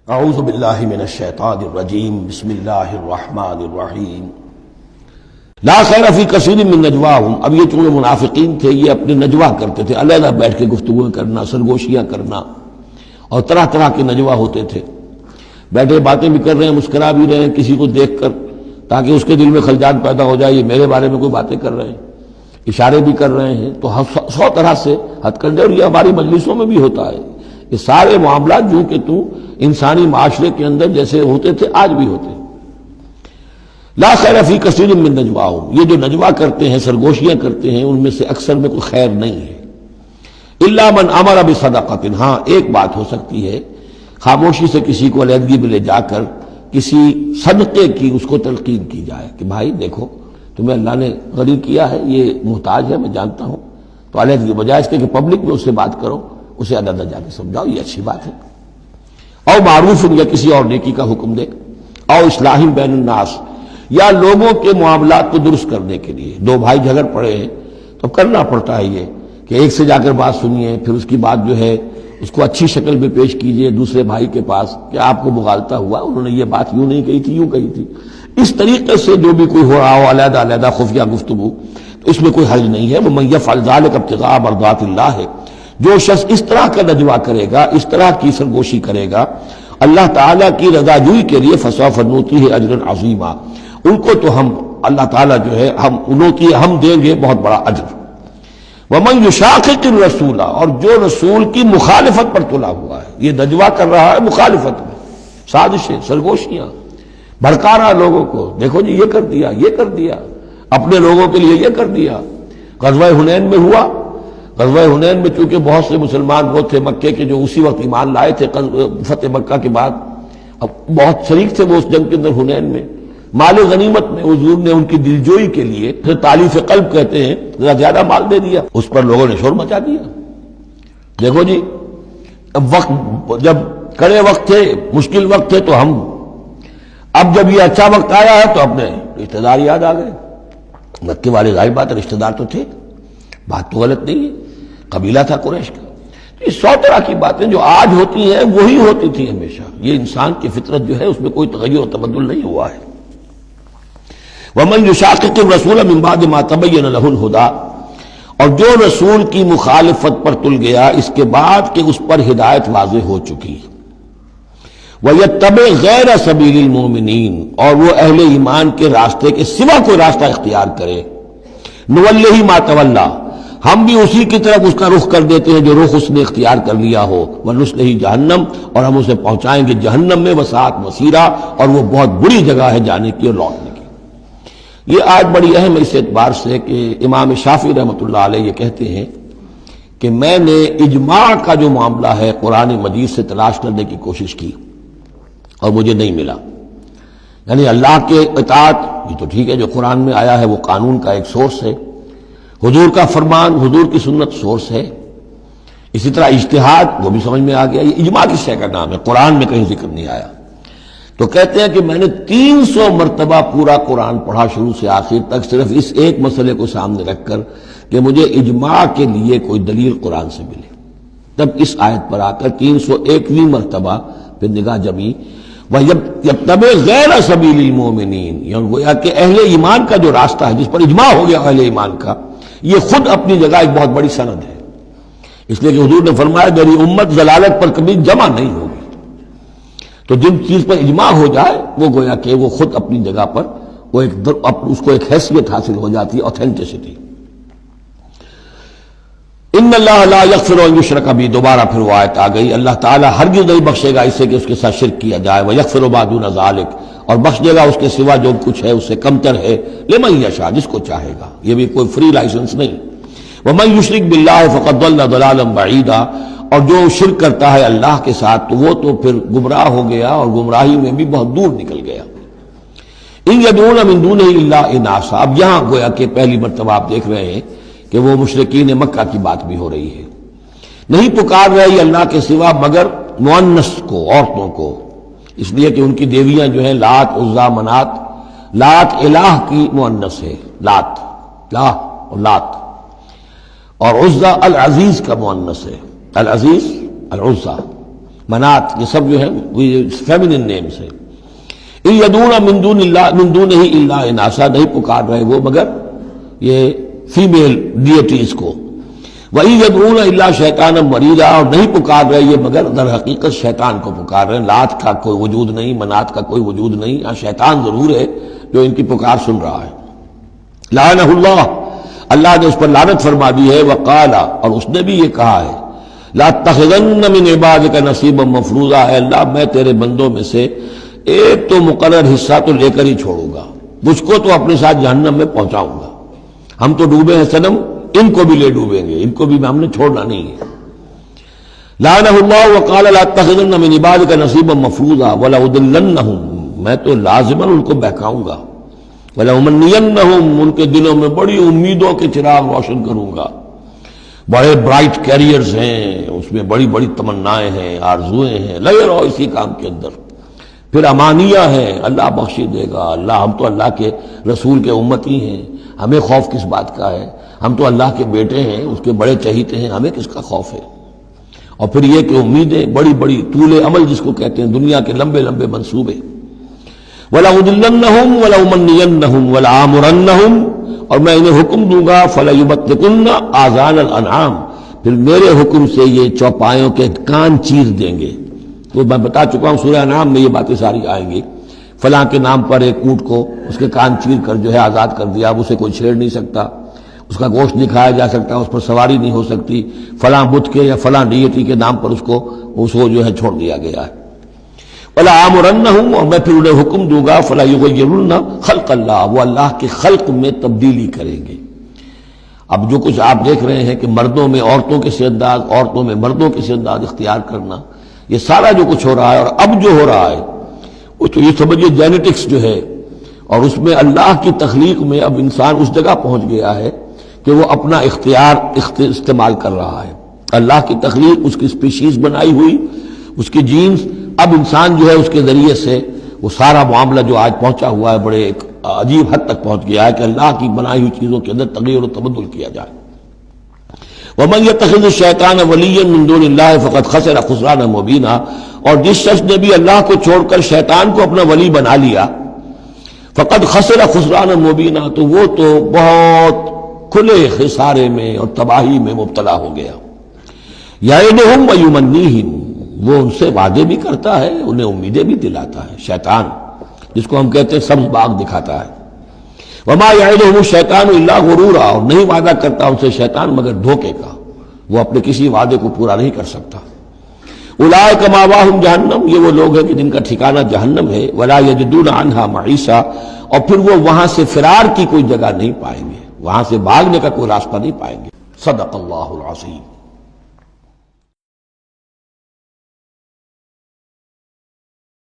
اعوذ باللہ من الشیطان الرجیم بسم اللہ الرحمن الرحیم لا خیر فی کثیر من نجواہم۔ اب یہ چونکہ منافقین تھے، یہ اپنے نجوا کرتے تھے، علیحدہ بیٹھ کے گفتگو کرنا، سرگوشیاں کرنا، اور طرح طرح کے نجوا ہوتے تھے۔ بیٹھے باتیں بھی کر رہے ہیں، مسکرا بھی رہے ہیں کسی کو دیکھ کر، تاکہ اس کے دل میں خلجان پیدا ہو جائے، یہ میرے بارے میں کوئی باتیں کر رہے ہیں، اشارے بھی کر رہے ہیں۔ تو 100 طرح سے ہتھ کنڈے، اور یہ ہماری مجلسوں میں بھی ہوتا ہے۔ یہ سارے معاملات جو کہ انسانی معاشرے کے اندر جیسے ہوتے تھے آج بھی ہوتے ہیں۔ لا خیر فی کثیر من نجواہم، یہ جو نجوا کرتے ہیں، سرگوشیاں کرتے ہیں، ان میں سے اکثر میں کوئی خیر نہیں ہے۔ الا من امر بصدقۃ، ہاں ایک بات ہو سکتی ہے، خاموشی سے کسی کو علیحدگی میں لے جا کر کسی صدقے کی اس کو تلقین کی جائے کہ بھائی دیکھو تمہیں اللہ نے غنی کیا ہے، یہ محتاج ہے، میں جانتا ہوں، تو علیحدگی بجائے اس کے کہ پبلک میں اس سے بات کرو، اسے علیحدہ جا کے سمجھاؤ، یہ اچھی بات ہے۔ او معروف، یا کسی اور نیکی کا حکم دے، او اصلاح بین الناس، یا لوگوں کے معاملات کو درست کرنے کے لیے۔ دو بھائی جھگڑ پڑے ہیں تو کرنا پڑتا ہے یہ کہ ایک سے جا کر بات سنیے، پھر اس کی بات جو ہے اس کو اچھی شکل میں پیش کیجئے دوسرے بھائی کے پاس کہ آپ کو مغالطہ ہوا، انہوں نے یہ بات یوں نہیں کہی تھی، یوں کہی تھی۔ اس طریقے سے جو بھی کوئی ہو رہا ہو علیحدہ علیحدہ خفیہ گفتگو، تو اس میں کوئی حرج نہیں ہے۔ وَمَن يَفْعَلْ ذَلِكَ ابْتِغَاءَ مَرْضَاتِ اللَّهِ، جو شخص اس طرح کا نجوا کرے گا، اس طرح کی سرگوشی کرے گا اللہ تعالیٰ کی رضا جوئی کے لیے، فسوف نؤتیہ اجرا عظیما، ان کو تو ہم اللہ تعالیٰ جو ہے ہم دیں گے بہت بڑا اجر۔ ومن یشاقق الرسول، اور جو رسول کی مخالفت پر تلا ہوا ہے، یہ نجوا کر رہا ہے مخالفت میں، سازشیں، سرگوشیاں، بھڑکا رہا لوگوں کو، دیکھو جی یہ کر دیا، یہ کر دیا، اپنے لوگوں کے لیے یہ کر دیا۔ غزوہ حنین میں ہوا، غزوہ حنین میں چونکہ بہت سے مسلمان وہ تھے مکے کے جو اسی وقت ایمان لائے تھے فتح مکہ کے بعد، اب بہت شریک تھے وہ اس جنگ کے اندر حنین میں، مال غنیمت میں حضور نے ان کی دلجوئی کے لیے، پھر تالیف قلب کہتے ہیں، ذرا زیادہ مال دے دیا، اس پر لوگوں نے شور مچا دیا۔ دیکھو جی اب وقت جب کڑے وقت تھے، مشکل وقت تھے، تو اب جب یہ اچھا وقت آیا ہے تو اپنے رشتہ دار یاد آ گئے۔ مکے والے ظاہر بات ہے رشتہ دار تو تھے، بات تو غلط نہیں ہے، قبیلہ تھا قریش کا۔ یہ 100 طرح کی باتیں جو آج ہوتی ہیں وہی ہوتی تھی ہمیشہ، یہ انسان کی فطرت جو ہے اس میں کوئی تغیر و تبدل نہیں ہوا ہے۔ ومن یشاقق الرسول من بعد ما تبین له الہدی، اور جو رسول کی مخالفت پر تل گیا اس کے بعد کہ اس پر ہدایت واضح ہو چکی، وَيَتَّبِعْ غَيْرَ سَبِيلِ الْمُؤْمِنِينَ، اور وہ اہل ایمان کے راستے کے سوا کوئی راستہ اختیار کرے، نُوَلِّهِ مَا تَوَلَّى، ہم بھی اسی کی طرف اس کا رخ کر دیتے ہیں جو رخ اس نے اختیار کر لیا ہو، وَنُصْلِهِ جہنم، اور ہم اسے پہنچائیں گے جہنم میں، وَسَاءَتْ مَصِيرًا، اور وہ بہت بری جگہ ہے جانے کی اور لوٹنے کی۔ یہ آج بڑی اہم ہے اس اعتبار سے کہ امام شافعی رحمۃ اللہ علیہ یہ کہتے ہیں کہ میں نے اجماع کا جو معاملہ ہے قرآن مجید سے تلاش کرنے کی کوشش کی اور مجھے نہیں ملا۔ یعنی اللہ کے اطاعت یہ تو ٹھیک ہے، جو قرآن میں آیا ہے وہ قانون کا ایک سورس ہے، حضور کا فرمان، حضور کی سنت سورس ہے، اسی طرح اجتہاد وہ بھی سمجھ میں آ گیا۔ یہ اجماع کس شے کا نام ہے؟ قرآن میں کہیں ذکر نہیں آیا۔ تو کہتے ہیں کہ میں نے 300 مرتبہ پورا قرآن پڑھا شروع سے آخر تک، صرف اس ایک مسئلے کو سامنے رکھ کر کہ مجھے اجماع کے لیے کوئی دلیل قرآن سے ملے۔ تب اس آیت پر آ کر 301ویں مرتبہ پھر نگاہ جمی، وَيَتَّبِعْ غَيْرَ سَبِيلِ الْمُؤْمِنِينَ، یعنی گویا کہ اہل ایمان کا جو راستہ ہے جس پر اجماع ہو گیا اہل ایمان کا، یہ خود اپنی جگہ ایک بہت بڑی سند ہے، اس لیے کہ حضور نے فرمایا میری امت ضلالت پر کبھی جمع نہیں ہوگی۔ تو جن چیز پر اجماع ہو جائے وہ گویا کہ وہ خود اپنی جگہ پر وہ اس کو ایک حیثیت حاصل ہو جاتی ہے، اوتھینٹسٹی۔ ان اللہ لا یغفر ان یشرک بہ، دوبارہ پھر وہ آیت آ گئی، اللہ تعالیٰ ہرگز نہیں بخشے گا اس سے کہ اس کے ساتھ شرک کیا جائے، ویغفر ما دون ذلک، اور بخش دے گا اس کے سوا جو کچھ ہے اس سے کمتر ہے، لمن یشاء، جس کو چاہے گا، یہ بھی کوئی فری لائسنس نہیں۔ ومن یشرک باللہ فقد ضل ضلالا بعیدا، اور جو شرک کرتا ہے اللہ کے ساتھ تو وہ تو پھر گمراہ ہو گیا اور گمراہی میں بھی بہت دور نکل گیا۔ ان یدعون من دونہ الا اناثا، اب یہاں گویا کہ پہلی مرتبہ آپ دیکھ رہے ہیں کہ وہ مشرکین مکہ کی بات بھی ہو رہی ہے، نہیں پکار رہی اللہ کے سوا مگر مؤنث کو، عورتوں کو، اس لیے کہ ان کی دیویاں جو ہیں لات، عزا، منات، لات الہ کی مؤنث ہے، لات، لا اور لات، اور عزا العزیز کا مؤنث ہے، العزیز العزا، منات یہ سب جو ہے فیمنن نیمز ہیں. ان یدعون من دونہ الا اناسا نہیں پکار رہے وہ مگر یہ فیمیل ڈیٹیز کو. وَإِن يَدْعُونَ إِلَّا شَيْطَانًا مَرِيدًا اور نہیں پکار رہے یہ مگر در حقیقت شیطان کو پکار رہے ہیں. لات کا کوئی وجود نہیں، منات کا کوئی وجود نہیں، ہاں شیطان ضرور ہے جو ان کی پکار سن رہا ہے. لعنہ اللہ، اللہ نے اس پر لعنت فرما دی ہے. وقال اور اس نے بھی یہ کہا ہے لَأَتَّخِذَنَّ مِنْ عِبَادِكَ نَصِيبًا مَفْرُوضًا، اے اللہ میں تیرے بندوں میں سے ایک تو مقرر حصہ تو لے کر ہی چھوڑوں گا، مجھ کو تو اپنے ساتھ جہنم میں پہنچاؤں گا. ہم تو ڈوبے ہیں صنم، ان کو بھی لے ڈوبیں گے، ان کو بھی ہم نے چھوڑنا نہیں ہے. لعنہ اللہ وقال لَأَتَّخِذَنَّ مِنْ عِبَادِكَ نَصِيبًا مَفْرُوضًا وَلَأُضِلَّنَّهُمْ، میں تو لازماً ان کو بہکاؤں گا. وَلَأُمَنِّيَنَّهُمْ، ان کے دلوں میں بڑی امیدوں کے چراغ روشن کروں گا. بڑے برائٹ کیریئرز ہیں اس میں، بڑی بڑی تمنائیں ہیں، آرزویں ہیں، لگے رہو اسی کام کے اندر. پھر امانیہ ہیں، اللہ بخش دے گا، اللہ ہم تو اللہ کے رسول کے امتی ہیں، ہمیں خوف کس بات کا ہے، ہم تو اللہ کے بیٹے ہیں، اس کے بڑے چہیتے ہیں، ہمیں کس کا خوف ہے. اور پھر یہ کہ امیدیں بڑی بڑی، طول عمل جس کو کہتے ہیں، دنیا کے لمبے لمبے منصوبے. وَلَأُضِلَّنَّهُمْ وَلَأُمَنِّيَنَّهُمْ وَلَآمُرَنَّهُمْ، اور میں انہیں حکم دوں گا فَلَيُبَتِّكُنَّ آذَانَ الْأَنْعَامِ، پھر میرے حکم سے یہ چوپایوں کے کان چیر دیں گے. تو میں بتا چکا ہوں سورہ انعام میں یہ باتیں ساری آئیں گی. فلاں کے نام پر ایک اونٹ کو اس کے کان چیر کر جو ہے آزاد کر دیا، اب اسے کوئی چھیڑ نہیں سکتا، اس کا گوشت نہیں کھایا جا سکتا، اس پر سواری نہیں ہو سکتی. فلاں بت کے یا فلاں ڈیٹی کے نام پر اس کو جو ہے چھوڑ دیا گیا ہے. وَلَآمُرَنَّهُمْ، اور میں پھر انہیں حکم دوں گا فَلَا يُغَيِّرُنَّ خَلْقَ اللَّهِ، وہ اللہ کے خلق میں تبدیلی کریں گے. اب جو کچھ آپ دیکھ رہے ہیں کہ مردوں میں عورتوں کے سے انداز، عورتوں میں مردوں کے سے انداز اختیار کرنا، یہ سارا جو کچھ ہو رہا ہے اور اب جو ہو رہا ہے وہ تو یہ سمجھیے جینیٹکس جو ہے، اور اس میں اللہ کی تخلیق میں اب انسان اس جگہ پہنچ گیا ہے کہ وہ اپنا اختیار استعمال کر رہا ہے. اللہ کی تخلیق، اس کی اسپیشیز بنائی ہوئی، اس کی جینز، اب انسان جو ہے اس کے ذریعے سے وہ سارا معاملہ جو آج پہنچا ہوا ہے بڑے ایک عجیب حد تک پہنچ گیا ہے کہ اللہ کی بنائی ہوئی چیزوں کے اندر تغیر و تبدل کیا جائے. وَمَنْ يَتَّخِذِ الشَّيْطَانَ وَلِيًّا مِنْ دُونِ اللَّهِ فَقَدْ خَسِرَ خُسْرَانًا مُبِينًا، اور جس شخص نے بھی اللہ کو چھوڑ کر شیطان کو اپنا ولی بنا لیا، فَقَدْ خَسِرَ خُسْرَانًا مُبِينًا، تو وہ تو بہت کھلے خسارے میں اور تباہی میں مبتلا ہو گیا. یعدہم ویمنیہم، وہ ان سے وعدے بھی کرتا ہے، انہیں امیدیں بھی دلاتا ہے. شیطان جس کو ہم کہتے ہیں سبز باغ دکھاتا ہے. وما یعدہم الشیطان الا غرورا، اور نہیں وعدہ کرتا ان سے شیطان مگر دھوکے کا، وہ اپنے کسی وعدے کو پورا نہیں کر سکتا. اولئک مأواہم جہنم، یہ وہ لوگ ہیں کہ جن کا ٹھکانہ جہنم ہے. ولا یجدون عنہا محیصا، اور پھر وہ وہاں سے فرار کی کوئی جگہ نہیں پائیں گے، وہاں سے بھاگنے کا کوئی راستہ نہیں پائیں گے. صدق اللہ العظیم.